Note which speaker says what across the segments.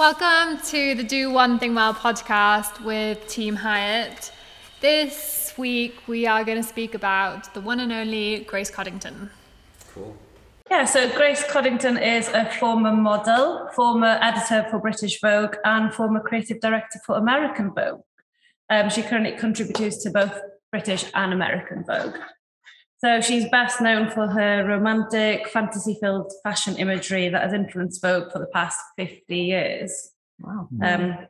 Speaker 1: Welcome to the Do One Thing Well podcast with Team Hiut. This week we are going to speak about the one and only Grace Coddington.
Speaker 2: Cool.
Speaker 3: Yeah, so Grace Coddington is a former model, former editor for British Vogue, and former creative director for American Vogue. She currently contributes to both British and American Vogue. So she's best known for her romantic, fantasy-filled fashion imagery that has influenced Vogue for the past 50 years.
Speaker 1: Wow.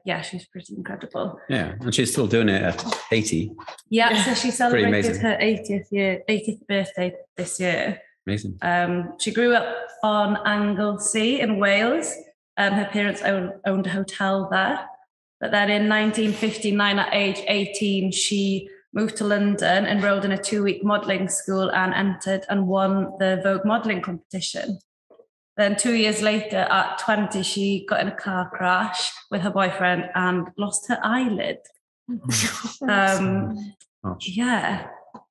Speaker 3: Yeah, she's pretty incredible.
Speaker 2: Yeah, and she's still doing it at 80.
Speaker 3: Yeah, so she celebrated her 80th birthday this year.
Speaker 2: Amazing.
Speaker 3: She grew up on Anglesey in Wales. Her parents owned a hotel there. But then in 1959, at age 18, she moved to London, enrolled in a 2-week modelling school and entered and won the Vogue modelling competition. Then 2 years later, at 20, she got in a car crash with her boyfriend and lost her eyelid. Yeah.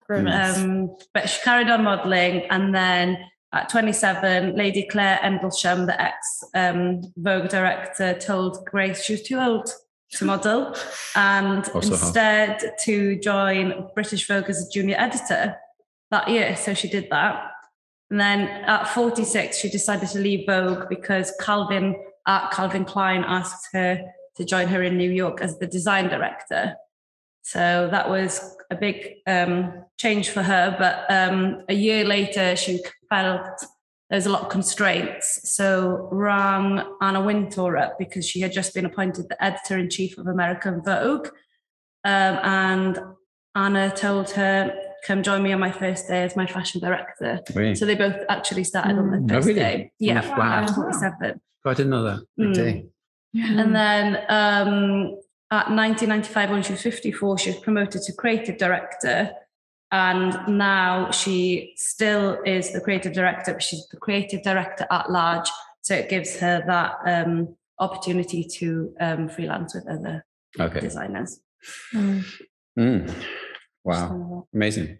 Speaker 3: But she carried on modelling, and then at 27, Lady Claire Endlesham, the ex-Vogue director, told Grace she was too old to model, and
Speaker 2: also
Speaker 3: instead to join British Vogue as a junior editor that year. So she did that. And then at 46, she decided to leave Vogue because Calvin Klein asked her to join her in New York as the design director. So that was a big change for her. But a year later, she felt there's a lot of constraints. So rang Anna Wintour up because she had just been appointed the editor-in-chief of American Vogue. And Anna told her, come join me on my first day as my fashion director.
Speaker 2: Really?
Speaker 3: So they both actually started on the first day. Yeah,
Speaker 2: Wow.
Speaker 3: at 47.
Speaker 2: Oh, I didn't know that. Good day.
Speaker 3: And then at 1995, when she was 54, she was promoted to creative director. And now she still is the creative director, but she's the creative director at large. So it gives her that opportunity to freelance with other designers.
Speaker 2: Wow. Amazing.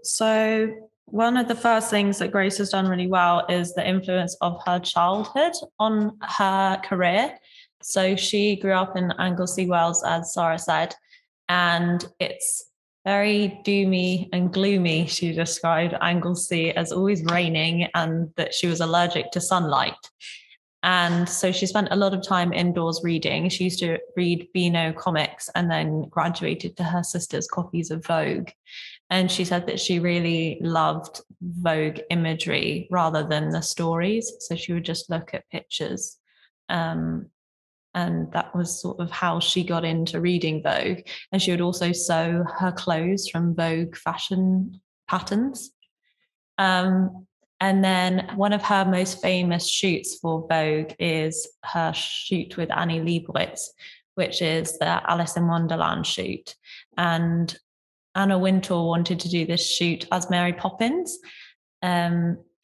Speaker 4: So one of the first things that Grace has done really well is the influence of her childhood on her career. So she grew up in Anglesey, Wales, as Sarah said, and it's very doomy and gloomy. She described Anglesey as always raining and that she was allergic to sunlight. And so she spent a lot of time indoors reading. She used to read Beano comics and then graduated to her sister's copies of Vogue. And she said that she really loved Vogue imagery rather than the stories. So she would just look at pictures. And that was sort of how she got into reading Vogue. And she would also sew her clothes from Vogue fashion patterns. And then one of her most famous shoots for Vogue is her shoot with Annie Leibowitz, which is the Alice in Wonderland shoot. And Anna Wintour wanted to do this shoot as Mary Poppins,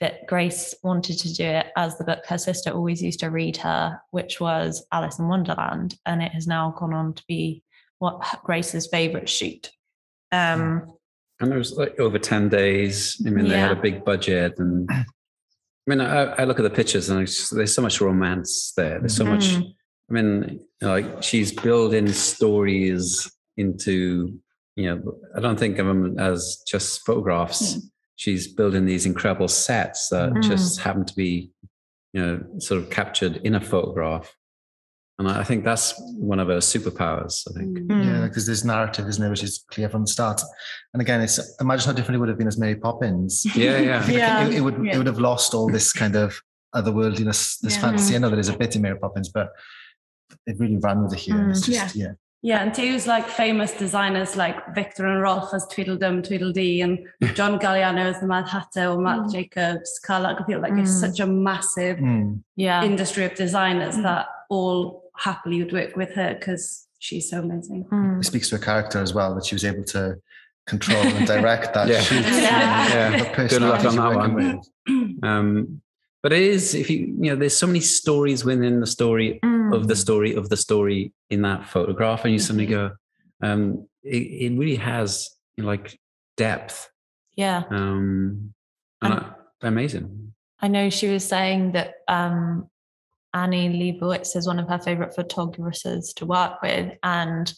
Speaker 4: but Grace wanted to do it as the book her sister always used to read her, which was Alice in Wonderland. And it has now gone on to be Grace's favourite shoot.
Speaker 2: And there was like over 10 days. I mean, they had a big budget. And I mean, I look at the pictures and there's so much romance there. There's so much, I mean, like she's building stories into, I don't think of them as just photographs. She's building these incredible sets that just happen to be, sort of captured in a photograph. And I think that's one of her superpowers, I think.
Speaker 5: Yeah, because there's narrative, isn't there, which is clear from the start. And again, imagine how different it would have been as Mary Poppins. It would have lost all this kind of otherworldliness, this fantasy. I know there is a bit in Mary Poppins, but it really ran with it here. It's just,
Speaker 3: Yeah, and to use like famous designers like Victor and Rolf as Tweedledum, Tweedledee, and John Galliano as the Mad Hatter, or Marc Jacobs, Karl Lagerfeld, like it's such a massive industry of designers that all happily would work with her because she's so amazing.
Speaker 5: It speaks to her character as well, that she was able to control and direct that shoot.
Speaker 2: Good luck on that one. But it is, if there's so many stories within the story of the story of the story in that photograph, and you suddenly go, it really has like depth.
Speaker 4: Yeah.
Speaker 2: Amazing.
Speaker 4: I know she was saying that Annie Leibowitz is one of her favorite photographers to work with. And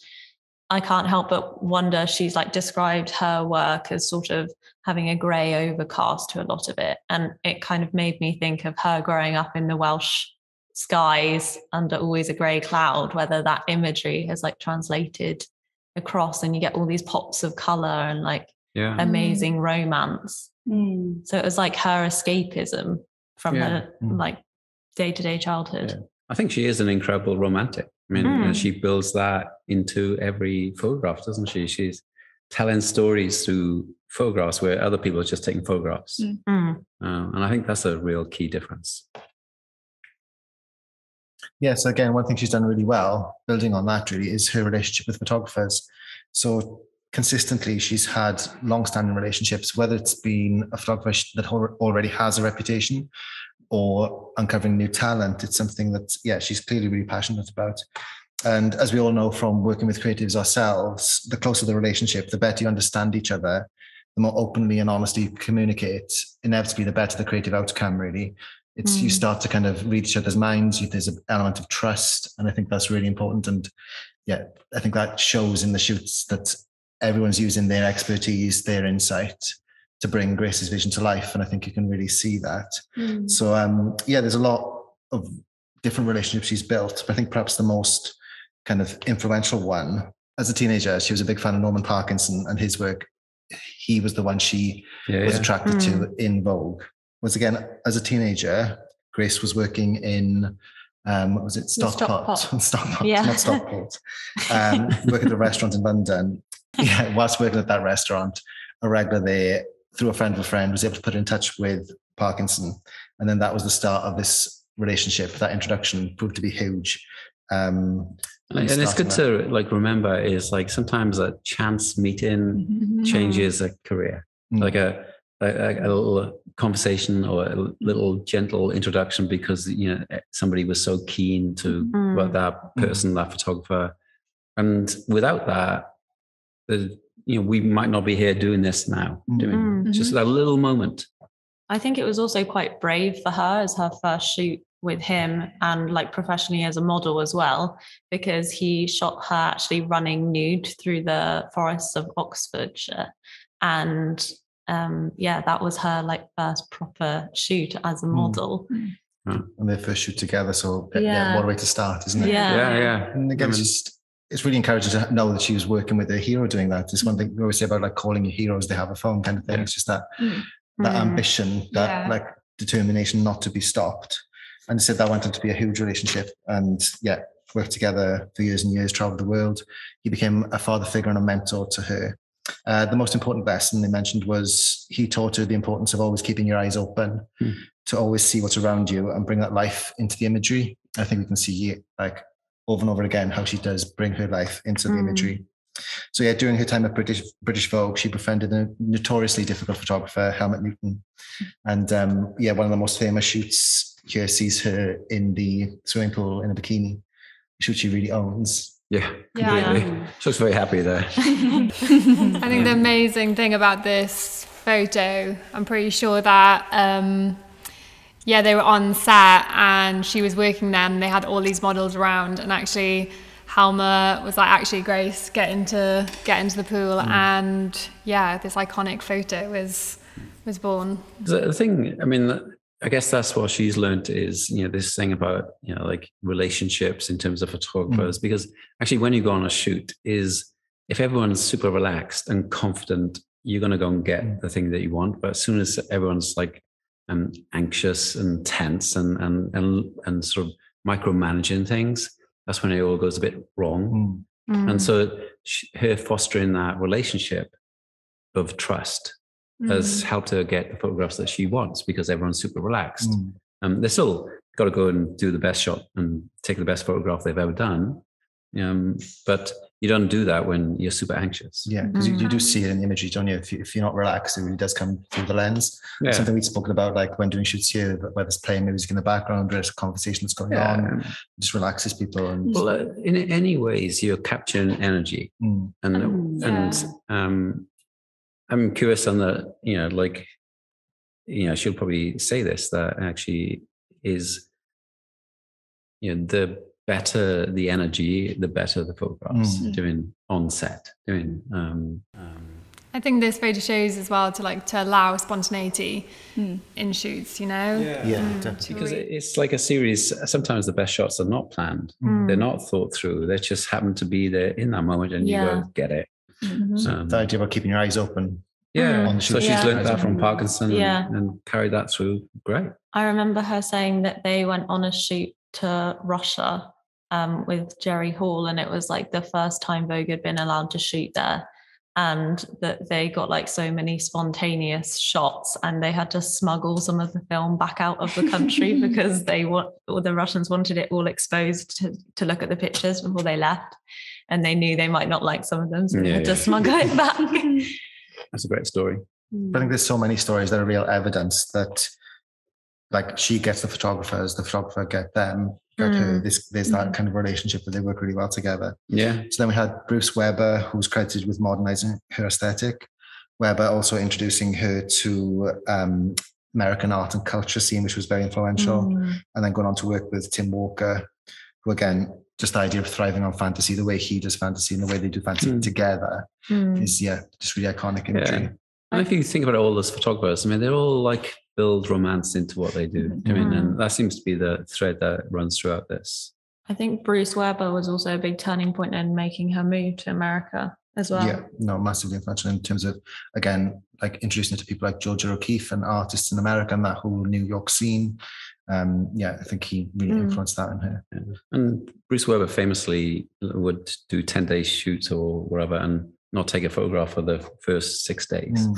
Speaker 4: I can't help but wonder, she's like described her work as sort of having a grey overcast to a lot of it. And it kind of made me think of her growing up in the Welsh skies under always a grey cloud, whether that imagery has like translated across and you get all these pops of colour and like amazing romance. So it was like her escapism from her like day-to-day childhood.
Speaker 2: Yeah. I think she is an incredible romantic. I mean, she builds that into every photograph, doesn't she? She's telling stories through photographs where other people are just taking photographs. And I think that's a real key difference.
Speaker 5: Yes, again, one thing she's done really well, building on that really, is her relationship with photographers. So consistently, she's had long-standing relationships, whether it's been a photographer that already has a reputation or uncovering new talent. It's something that, she's clearly really passionate about. And as we all know from working with creatives ourselves, the closer the relationship, the better you understand each other, the more openly and honestly you communicate, inevitably the better the creative outcome, really. It's you start to kind of read each other's minds. There's an element of trust. And I think that's really important. And I think that shows in the shoots that everyone's using their expertise, their insight to bring Grace's vision to life. And I think you can really see that. So, there's a lot of different relationships she's built. But I think perhaps the most kind of influential one, as a teenager, she was a big fan of Norman Parkinson and his work. He was the one she was attracted to in Vogue. Once again, as a teenager, Grace was working in, what was it? Stockport. Stockport, not Stockport. Working at a restaurant in London. Whilst working at that restaurant, a regular there, through a friend of a friend, was able to put her in touch with Parkinson. And then that was the start of this relationship. That introduction proved to be huge. And
Speaker 2: it's good to like remember is like sometimes a chance meeting changes a career. Like a little conversation or a little gentle introduction because somebody was so keen to about that person, that photographer, and without that, we might not be here doing this now. Just that little moment.
Speaker 4: I think it was also quite brave for her as her first shoot with him and like professionally as a model as well, because he shot her actually running nude through the forests of Oxfordshire. And that was her like first proper shoot as a model.
Speaker 5: And their first shoot together. So what a way to start, isn't it?
Speaker 2: Yeah.
Speaker 5: And again, it's really encouraging to know that she was working with a hero doing that. It's one thing we always say about like calling your heroes, they have a phone kind of thing. It's just that ambition, that like determination not to be stopped. And said that went on to be a huge relationship and worked together for years and years, traveled the world. He became a father figure and a mentor to her. The most important lesson they mentioned was he taught her the importance of always keeping your eyes open, to always see what's around you and bring that life into the imagery. I think we can see like over and over again how she does bring her life into the imagery. So during her time at British Vogue, she befriended a notoriously difficult photographer, Helmut Newton. And one of the most famous shoots here sees her in the swimming pool in a bikini, a shoot she really owns.
Speaker 2: Yeah, completely. She looks very happy there.
Speaker 1: I think the amazing thing about this photo, I'm pretty sure that they were on set and she was working there and they had all these models around, and actually Helma was like, actually Grace, get into the pool, and this iconic photo was born.
Speaker 2: The thing, I mean, I guess that's what she's learned is, this thing about, like relationships in terms of photographers, because actually when you go on a shoot is if everyone's super relaxed and confident, you're going to go and get the thing that you want. But as soon as everyone's like anxious and tense and sort of micromanaging things, that's when it all goes a bit wrong. And so her fostering that relationship of trust has helped her get the photographs that she wants because everyone's super relaxed. They still got to go and do the best shot and take the best photograph they've ever done. But you don't do that when you're super anxious.
Speaker 5: Yeah, because you do see it in the imagery, don't you? If you're not relaxed, it really does come through the lens. Something we've spoken about, like when doing shoots here, where there's playing music in the background, there's a conversation that's going on, it just relaxes people. And
Speaker 2: in any ways, you're capturing energy. I'm curious on the, she'll probably say this, that actually is the better the energy, the better the photographs doing on set.
Speaker 1: I think this photo shows as well to allow spontaneity in shoots,
Speaker 2: because it's like a series. Sometimes the best shots are not planned; they're not thought through. They just happen to be there in that moment, and you go get it.
Speaker 5: The idea about keeping your eyes open.
Speaker 2: On the shoot. So she's learned that from Parkinson and carried that through. Great.
Speaker 4: I remember her saying that they went on a shoot to Russia with Jerry Hall, and it was like the first time Vogue had been allowed to shoot there. And that they got like so many spontaneous shots, and they had to smuggle some of the film back out of the country because the Russians wanted it all exposed to look at the pictures before they left, and they knew they might not like some of them, so they had to smuggle it back.
Speaker 2: That's a great story.
Speaker 5: I think there's so many stories that are real evidence that, like, she gets the photographer get them. There's that kind of relationship that they work really well together.
Speaker 2: Yeah.
Speaker 5: So then we had Bruce Weber, who's credited with modernizing her aesthetic. Weber also introducing her to American art and culture scene, which was very influential. And then going on to work with Tim Walker, who again, just the idea of thriving on fantasy, the way he does fantasy and the way they do fantasy together is just really iconic imagery.
Speaker 2: Yeah. And if you think about all those photographers, I mean, they're all like build romance into what they do. I mean, and that seems to be the thread that runs throughout this.
Speaker 4: I think Bruce Weber was also a big turning point in making her move to America as well.
Speaker 5: Yeah, no, massively influential in terms of, again, like introducing it to people like Georgia O'Keeffe and artists in America and that whole New York scene. I think he really influenced that in her.
Speaker 2: Yeah. And Bruce Weber famously would do 10-day shoots or whatever and not take a photograph for the first 6 days.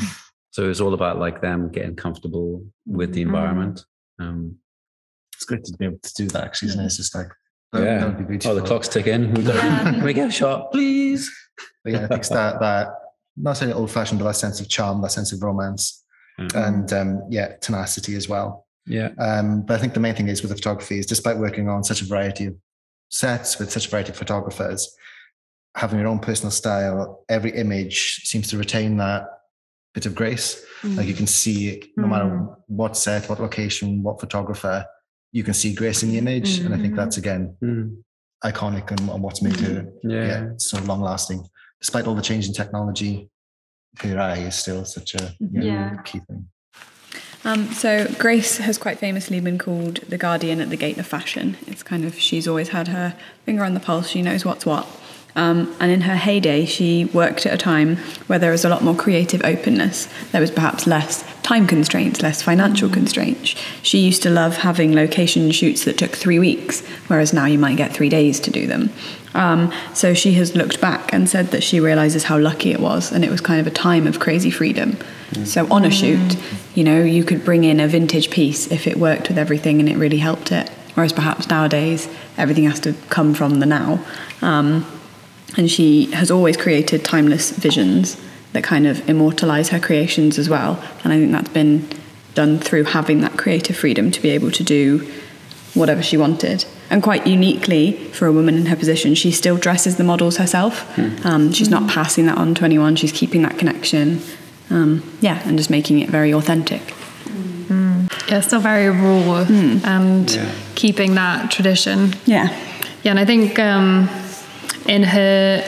Speaker 2: So it was all about like them getting comfortable with the environment.
Speaker 5: It's great to be able to do that, actually, isn't it? It's just like,
Speaker 2: that would be beautiful. The clock's ticking. Can we get a shot, please?
Speaker 5: But I think it's that not saying old-fashioned, but that sense of charm, that sense of romance, and tenacity as well.
Speaker 2: Yeah.
Speaker 5: But I think the main thing is with the photography is, despite working on such a variety of sets with such a variety of photographers, having your own personal style, every image seems to retain that bit of grace. Like you can see, no matter what set, what location, what photographer, you can see grace in the image. And I think that's, again, iconic and what's made her so long lasting. Despite all the change in technology, her eye is still such a key thing.
Speaker 6: So Grace has quite famously been called the guardian at the gate of fashion. It's kind of, she's always had her finger on the pulse. She knows what's what. And in her heyday, she worked at a time where there was a lot more creative openness. There was perhaps less time constraints, less financial constraints. She used to love having location shoots that took 3 weeks, whereas now you might get 3 days to do them. So she has looked back and said that she realises how lucky it was, and it was kind of a time of crazy freedom. So on a shoot, you could bring in a vintage piece if it worked with everything and it really helped it. Whereas perhaps nowadays, everything has to come from the now. And she has always created timeless visions that kind of immortalise her creations as well. And I think that's been done through having that creative freedom to be able to do whatever she wanted. And quite uniquely for a woman in her position, she still dresses the models herself. She's not passing that on to anyone. She's keeping that connection. And just making it very authentic.
Speaker 1: Yeah, still very raw and keeping that tradition.
Speaker 6: Yeah,
Speaker 1: and I think in her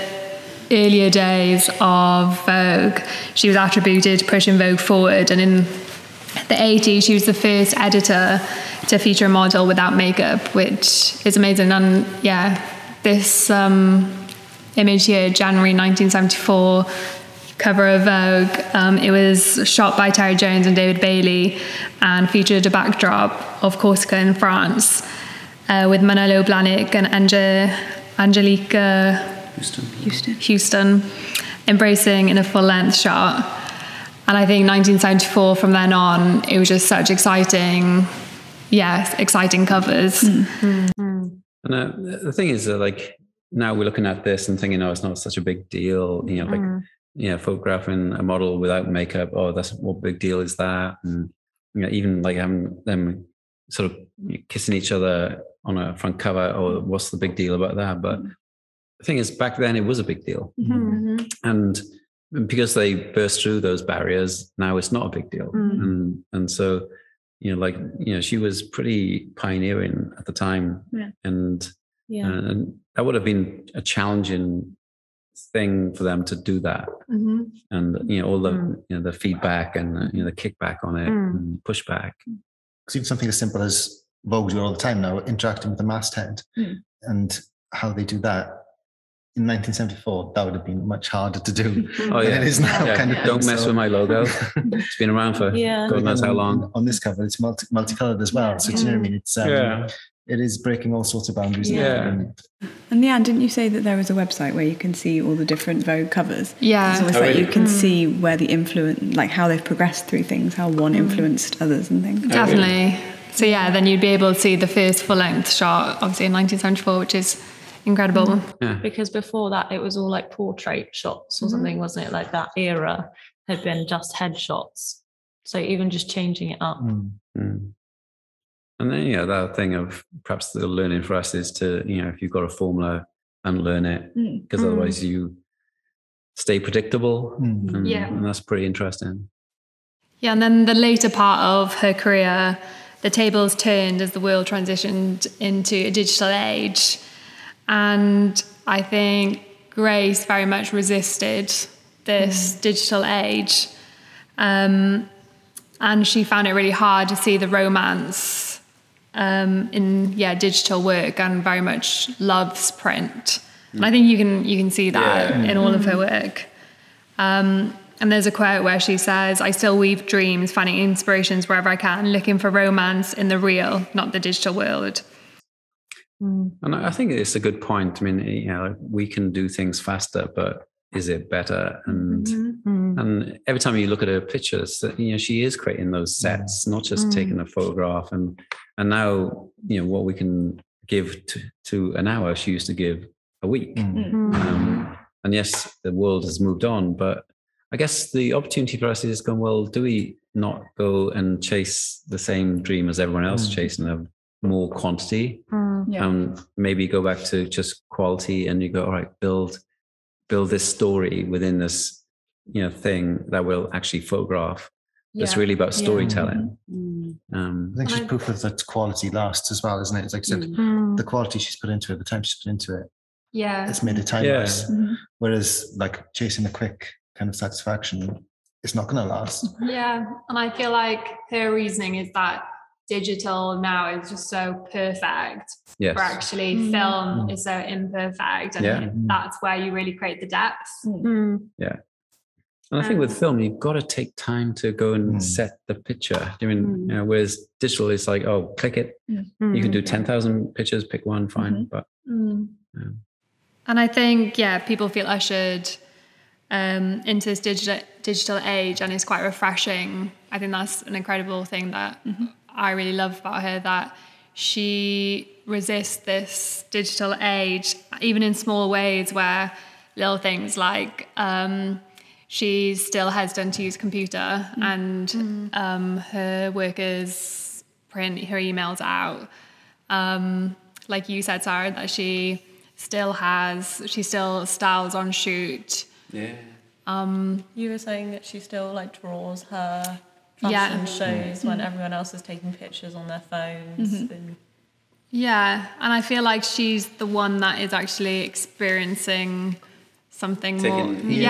Speaker 1: earlier days of Vogue, she was attributed to pushing Vogue forward, and in the 80s she was the first editor to feature a model without makeup, which is amazing. And this image here, January 1974, cover of Vogue, it was shot by Terry Jones and David Bailey and featured a backdrop of Corsica in France with Manolo Blahnik and Angelica Houston embracing in a full-length shot. And I think 1974, from then on, it was just such exciting covers.
Speaker 2: And the thing is, like, now we're looking at this and thinking, it's not such a big deal, photographing a model without makeup. That's what big deal is that? And even like having them sort of kissing each other on a front cover, what's the big deal about that? But the thing is, back then it was a big deal, and because they burst through those barriers, now it's not a big deal. And so she was pretty pioneering at the time, and that would have been a challenging thing for them to do that. And all the the feedback and the kickback on it and pushback.
Speaker 5: Because even something as simple as Vogue do all the time now, interacting with the masthead, and how they do that. In 1974, that would have been much harder to do than it is now.
Speaker 2: Don't mess with my logo. It's been around for God knows how long.
Speaker 5: On this cover, it's multicolored as well. So do you know what I mean? It's it is breaking all sorts of boundaries.
Speaker 6: And Leanne, didn't you say that there was a website where you can see all the different Vogue covers?
Speaker 1: Yeah.
Speaker 6: It's almost like you can see where the influence, like how they've progressed through things, how one influenced others and things.
Speaker 1: Definitely. So then you'd be able to see the first full-length shot, obviously in 1974, which is incredible.
Speaker 4: Because before that, it was all like portrait shots or something, wasn't it? Like that era had been just headshots. So even just changing it up.
Speaker 2: And then, that thing of perhaps the learning for us is to, if you've got a formula, unlearn it, because otherwise you stay predictable. And that's pretty interesting.
Speaker 1: Yeah, and then the later part of her career, the tables turned as the world transitioned into a digital age. And I think Grace very much resisted this digital age. And she found it really hard to see the romance in digital work, and very much loves print. And I think you can see that in all of her work. And there's a quote where she says, "I still weave dreams, finding inspirations wherever I can, looking for romance in the real, not the digital world."
Speaker 2: And I think it's a good point. I mean, we can do things faster, but is it better? And every time you look at her pictures, she is creating those sets, not just taking a photograph. And now, what we can give to an hour, she used to give a week. And yes, the world has moved on, but I guess the opportunity for us is going, well, do we not go and chase the same dream as everyone else chasing of more quantity? Maybe go back to just quality, and you go, all right, build this story within this thing that will actually photograph. It's really about storytelling.
Speaker 5: I think she's proof that quality lasts as well, isn't it? It's like I said, the quality she's put into it, the time she's put into it, it's made it timeless. Whereas like chasing a quick kind of satisfaction, it's not going to last.
Speaker 1: And I feel like her reasoning is that digital now is just so perfect, where actually film is so imperfect, and that's where you really create the depth.
Speaker 2: And I think with film, you've got to take time to go and set the picture. I mean, whereas digital is like, oh, click it. You can do 10,000 pictures, pick one, fine. But
Speaker 1: and I think people feel ushered into this digital age, and it's quite refreshing. I think that's an incredible thing that I really love about her, that she resists this digital age, even in small ways, where little things like she's still hesitant to use a computer, and her workers print her emails out. Like you said, Sarah, that she still styles on shoot.
Speaker 4: You were saying that she still like draws her fashion shows when everyone else is taking pictures on their phones. And
Speaker 1: I feel like she's the one that is actually experiencing something more.
Speaker 2: Well, she's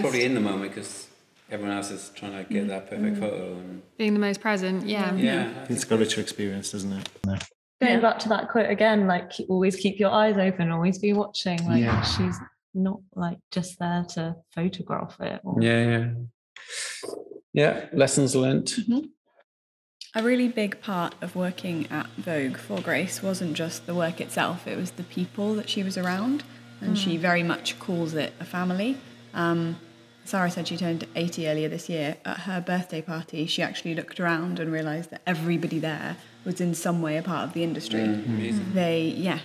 Speaker 2: probably in the moment because everyone else is trying to get that perfect photo and
Speaker 1: being the most present.
Speaker 5: It's got a richer experience, doesn't it?
Speaker 4: Going back to that quote again, like always keep your eyes open, always be watching. Like she's not like just there to photograph it.
Speaker 2: Lessons learnt.
Speaker 6: A really big part of working at Vogue for Grace wasn't just the work itself, it was the people that she was around, and she very much calls it a family. Sarah said she turned 80 earlier this year. At her birthday party, she actually looked around and realised that everybody there was in some way a part of the industry.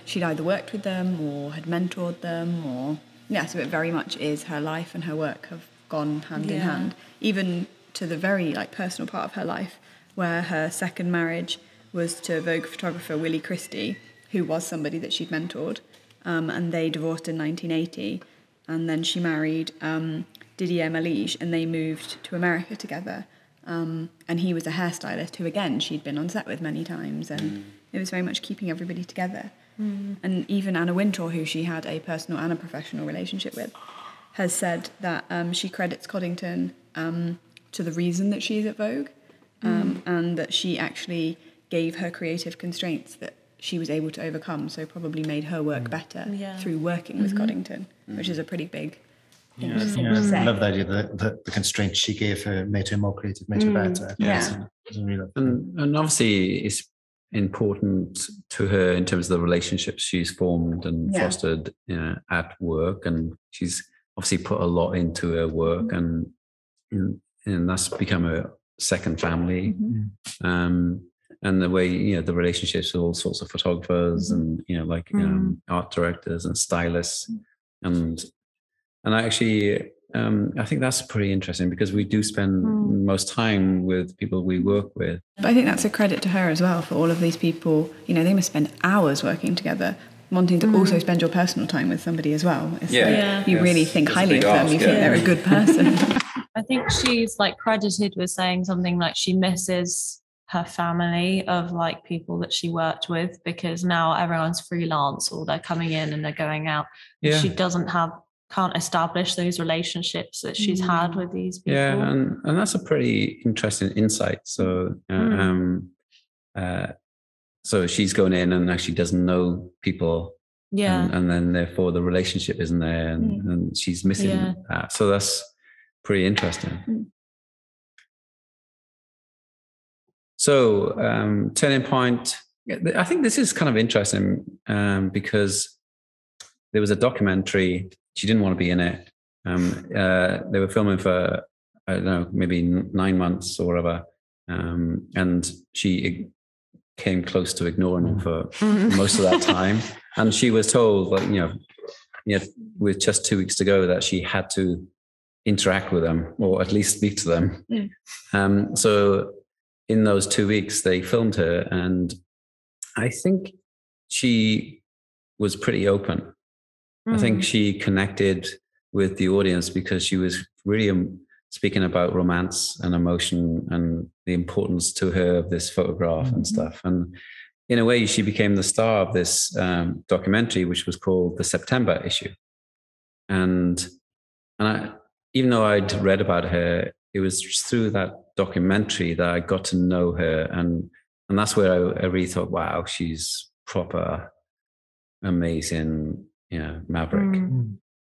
Speaker 6: She'd either worked with them or had mentored them, or so it very much is her life and her work have gone hand in hand, even to the very personal part of her life, where her second marriage was to Vogue photographer Willie Christie, who was somebody that she'd mentored, and they divorced in 1980, and then she married Didier Malige, and they moved to America together. And he was a hairstylist who, again, she'd been on set with many times, and it was very much keeping everybody together. And even Anna Wintour, who she had a personal and a professional relationship with, has said that she credits Coddington to the reason that she's at Vogue, and that she actually gave her creative constraints that she was able to overcome, so probably made her work better through working with Coddington, which is a pretty big thing to say.
Speaker 5: I love the idea that the constraints she gave her made her more creative, made her better.
Speaker 2: And obviously it's important to her in terms of the relationships she's formed and fostered at work, and she's obviously put a lot into her work, and that's become a second family. And the way, the relationships with all sorts of photographers and, art directors and stylists. And I actually, I think that's pretty interesting, because we do spend most time with people we work with.
Speaker 6: But I think that's a credit to her as well, for all of these people. They must spend hours working together, wanting to also spend your personal time with somebody as well. It's you really think highly of them. You think they're a good person.
Speaker 4: I think she's credited with saying something like she misses her family of people that she worked with, because now everyone's freelance, or they're coming in and they're going out. Yeah. She can't establish those relationships that she's had with these people.
Speaker 2: Yeah, and that's a pretty interesting insight. So so she's going in and actually doesn't know people. Yeah. And then therefore the relationship isn't there, and she's missing that. So that's pretty interesting. So turning point, I think this is kind of interesting because there was a documentary. She didn't want to be in it. They were filming for, I don't know, maybe 9 months or whatever. And she came close to ignoring them for most of that time. And she was told, with just 2 weeks to go, that she had to interact with them, or at least speak to them. So in those 2 weeks, they filmed her, and I think she was pretty open. I think she connected with the audience because she was really speaking about romance and emotion and the importance to her of this photograph and stuff. And in a way, she became the star of this documentary, which was called The September Issue. And even though I'd read about her, it was through that documentary that I got to know her. And that's where I really thought, wow, she's proper amazing, maverick.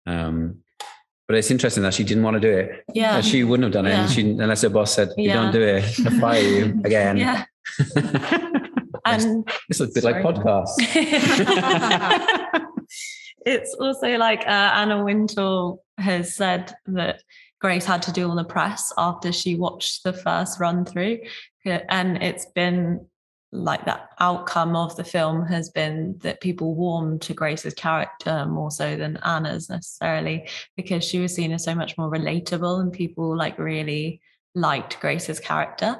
Speaker 2: But it's interesting that she didn't want to do it. Yeah. She wouldn't have done it unless her boss said, you don't do it, I'll fire you again. Yeah. And it's a bit like podcasts.
Speaker 4: It's also Anna Wintour has said that Grace had to do all the press after she watched the first run through. And it's been the outcome of the film has been that people warmed to Grace's character more so than Anna's necessarily, because she was seen as so much more relatable, and people really liked Grace's character.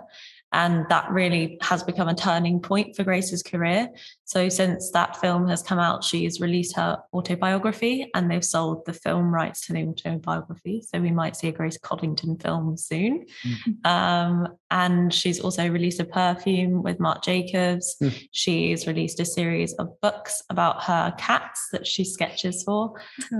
Speaker 4: And that really has become a turning point for Grace's career. So since that film has come out, she's released her autobiography, and they've sold the film rights to the autobiography. So we might see a Grace Coddington film soon. And she's also released a perfume with Marc Jacobs. She's released a series of books about her cats that she sketches for.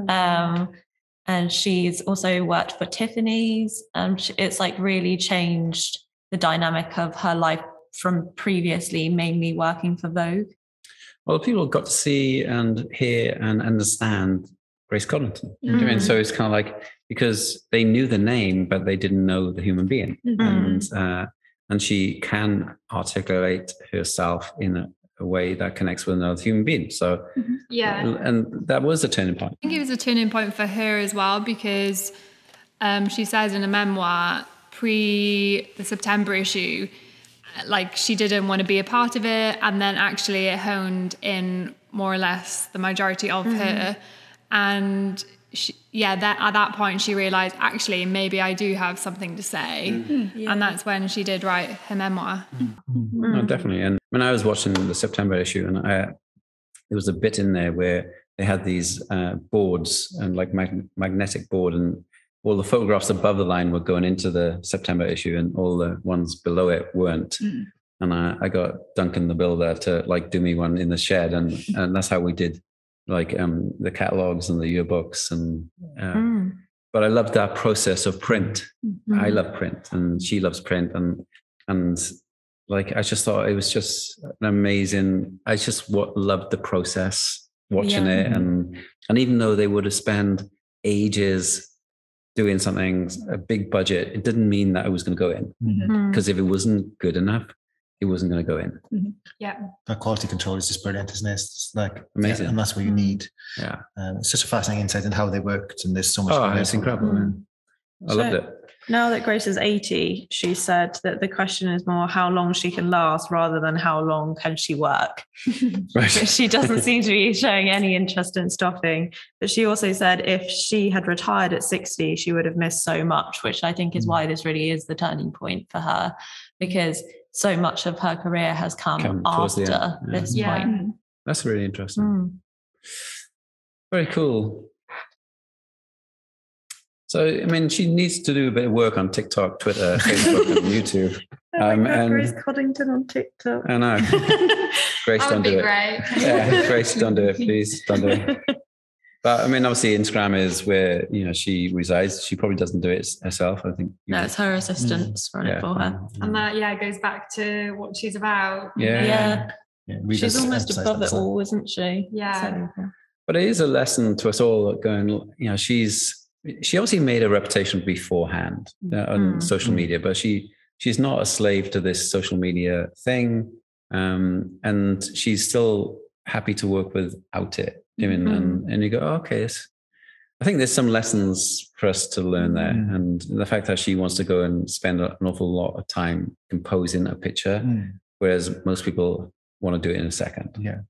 Speaker 4: And she's also worked for Tiffany's. It's really changed the dynamic of her life from previously mainly working for Vogue.
Speaker 2: Well, people got to see and hear and understand Grace Coddington. And so it's kind of because they knew the name, but they didn't know the human being. And she can articulate herself in a way that connects with another human being. So, and that was a turning point.
Speaker 1: I think it was a turning point for her as well, because she says in a memoir, pre the September issue, she didn't want to be a part of it, and then actually it honed in more or less the majority of her, and at that point she realized, actually maybe I do have something to say. And that's when she did write her memoir.
Speaker 2: No, definitely. And when I was watching the September issue, and there was a bit in there where they had these boards and magnetic board, and all the photographs above the line were going into the September issue, and all the ones below it weren't. And I got Duncan, the builder, to like do me one in the shed, and that's how we did like the catalogs and the yearbooks. And but I loved that process of print. I love print, and she loves print, and like I just thought it was just an amazing. I just loved the process, watching it, and even though they would have spent ages doing something, a big budget, it didn't mean that it was going to go in, because if it wasn't good enough, it wasn't going to go in.
Speaker 5: That quality control is just brilliant, isn't it? It's like
Speaker 2: amazing,
Speaker 5: and that's what you need. It's such a fascinating insight in how they worked, and there's so much.
Speaker 2: It's incredible. I loved it.
Speaker 4: Now that Grace is 80, she said that the question is more how long she can last rather than how long can she work.
Speaker 2: Right.
Speaker 4: She doesn't seem to be showing any interest in stopping. But she also said if she had retired at 60, she would have missed so much, which I think is why this really is the turning point for her, because so much of her career has come after this point.
Speaker 2: That's really interesting. Very cool. So, I mean, she needs to do a bit of work on TikTok, Twitter, Facebook, and YouTube.
Speaker 4: And Grace Coddington on TikTok.
Speaker 2: I know. Grace, don't do it.
Speaker 1: Great.
Speaker 2: Yeah, Grace, don't do it, please. Don't do it. But I mean, obviously, Instagram is where she resides. She probably doesn't do it herself. I think.
Speaker 4: No, it's her assistants run it for her.
Speaker 1: And that goes back to what she's about.
Speaker 2: Yeah.
Speaker 4: She's almost above it all, isn't she?
Speaker 1: Yeah.
Speaker 4: So,
Speaker 2: but it is a lesson to us all. Going, she obviously made a reputation beforehand on social media, but she's not a slave to this social media thing, and she's still happy to work without it. And you go, okay, I think there's some lessons for us to learn there, and the fact that she wants to go and spend an awful lot of time composing a picture, whereas most people want to do it in a second.
Speaker 5: Yeah.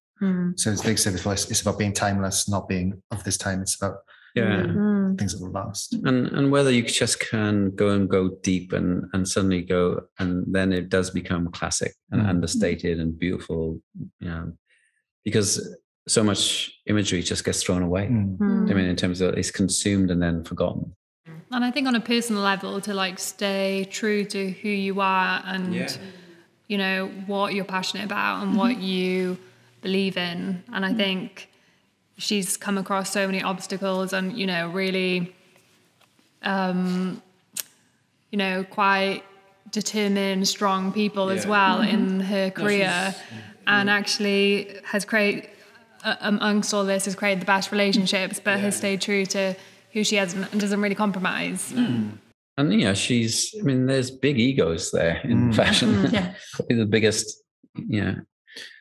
Speaker 5: So it's big service voice. It's about being timeless, not being of this time. It's about things that will last.
Speaker 2: And whether you just can go deep and suddenly go, and then it does become classic and understated and beautiful, because so much imagery just gets thrown away. I mean, in terms of it's consumed and then forgotten.
Speaker 1: And I think on a personal level, to stay true to who you are and what you're passionate about and what you believe in. And I think she's come across so many obstacles and, really, quite determined, strong people as well in her career, and actually has created, amongst all this, has created the best relationships, but has stayed true to who she is and doesn't really compromise.
Speaker 2: And, there's big egos there in fashion. Probably the biggest,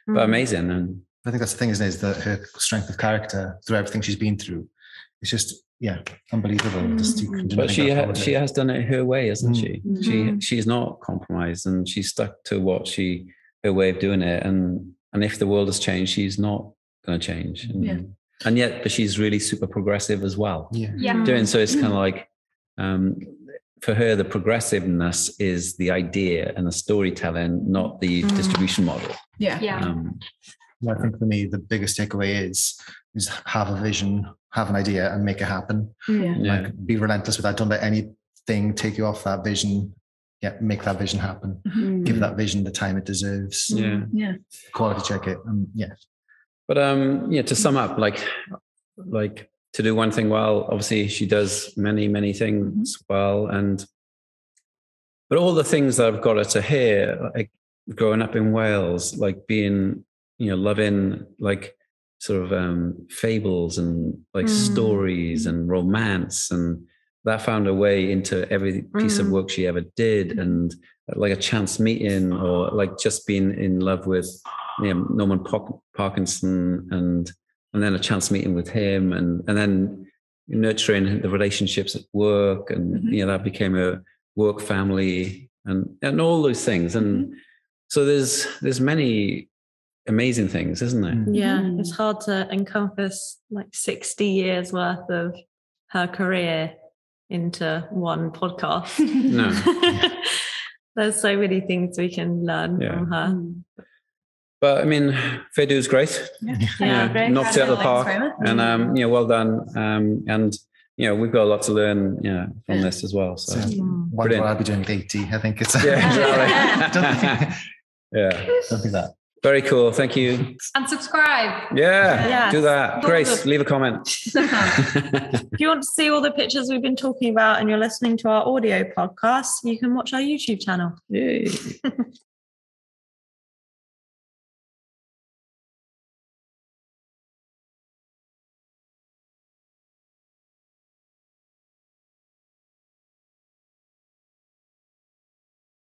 Speaker 2: but amazing. And
Speaker 5: I think that's the thing, is that her strength of character through everything she's been through, it's just, unbelievable.
Speaker 2: But she has done it her way, hasn't she? She's not compromised, and she's stuck to her way of doing it. And if the world has changed, she's not going to change. And yet, but she's really super progressive as well. Doing so, it's kind of like, for her, the progressiveness is the idea and the storytelling, not the distribution model.
Speaker 5: I think for me, the biggest takeaway is have a vision, have an idea, and make it happen. Be relentless with that. Don't let anything take you off that vision. Make that vision happen. Give that vision the time it deserves. Quality check it.
Speaker 2: But to sum up, like to do one thing well, obviously she does many things well, but all the things that I've got her to hear, like growing up in Wales, like being loving sort of fables and stories and romance, and that found a way into every piece of work she ever did, and like a chance meeting, or like just being in love with Norman Parkinson, and then a chance meeting with him, and then nurturing the relationships at work, and that became a work family, and all those things. And so there's many amazing things, isn't there?
Speaker 4: It's hard to encompass 60 years worth of her career into one podcast.
Speaker 2: No.
Speaker 4: There's so many things we can learn from her.
Speaker 2: But I mean, fair dues, great.
Speaker 4: Great.
Speaker 2: Knocked it out of the park, and well done. And we've got a lot to learn, from this as well. So
Speaker 5: what I'll be doing at 80. I think it's
Speaker 2: exactly.
Speaker 5: Don't think that.
Speaker 2: Very cool. Thank you.
Speaker 3: And subscribe.
Speaker 2: Yeah, do that. Grace, leave a comment.
Speaker 4: If you want to see all the pictures we've been talking about and you're listening to our audio podcast, you can watch our YouTube channel.
Speaker 2: Yay.